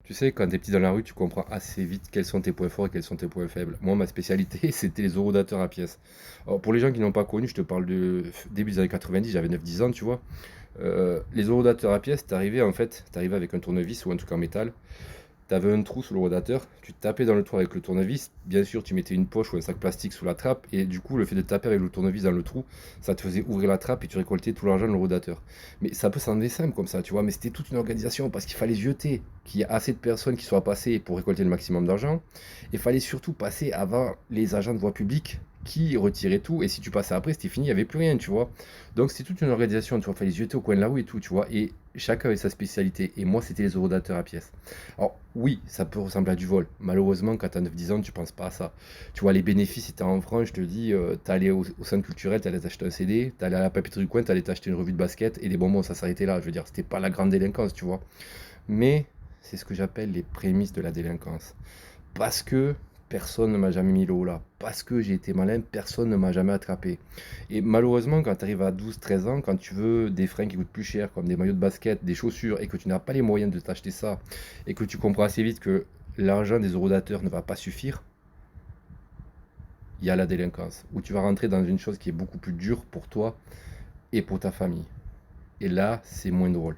Tu sais, quand t'es petit dans la rue, tu comprends assez vite quels sont tes points forts et quels sont tes points faibles. Moi, ma spécialité, c'était les horodateurs à pièces. Alors, pour les gens qui n'ont pas connu, je te parle de début des années 90, j'avais 9 10 ans, tu vois. Les horodateurs à pièces, t'arrivais avec un tournevis ou un truc en métal. Tu avais un trou sous le rodateur, tu tapais dans le trou avec le tournevis. Bien sûr, tu mettais une poche ou un sac plastique sous la trappe, et du coup, le fait de taper avec le tournevis dans le trou, ça te faisait ouvrir la trappe et tu récoltais tout l'argent dans le rodateur. Mais ça peut sembler simple comme ça, tu vois, mais c'était toute une organisation parce qu'il fallait jeter, qu'il y ait assez de personnes qui soient passées pour récolter le maximum d'argent. Et il fallait surtout passer avant les agents de voie publique qui retiraient tout, et si tu passais après, c'était fini, il n'y avait plus rien, tu vois. Donc c'était toute une organisation, tu vois, il fallait se jeter au coin de la rue et tout, tu vois, et chacun avait sa spécialité, et moi, c'était les horodateurs à pièces. Alors oui, ça peut ressembler à du vol. Malheureusement, quand tu as 9-10 ans, tu penses pas à ça. Tu vois, les bénéfices étaient en franc, je te dis, t'allais au centre culturel, t'allais t'acheter un CD, t'allais à la papeterie du coin, t'allais t'acheter une revue de basket et des bonbons, ça s'arrêtait là. Je veux dire, c'était pas la grande délinquance, tu vois. Mais c'est ce que j'appelle les prémices de la délinquance. Parce que personne ne m'a jamais mis le haut là. Parce que j'ai été malin, personne ne m'a jamais attrapé. Et malheureusement, quand tu arrives à 12 13 ans, quand tu veux des fringues qui coûtent plus cher, comme des maillots de basket, des chaussures, et que tu n'as pas les moyens de t'acheter ça, et que tu comprends assez vite que l'argent des horodateurs ne va pas suffire, il y a la délinquance, où tu vas rentrer dans une chose qui est beaucoup plus dure pour toi et pour ta famille. Et là, c'est moins drôle.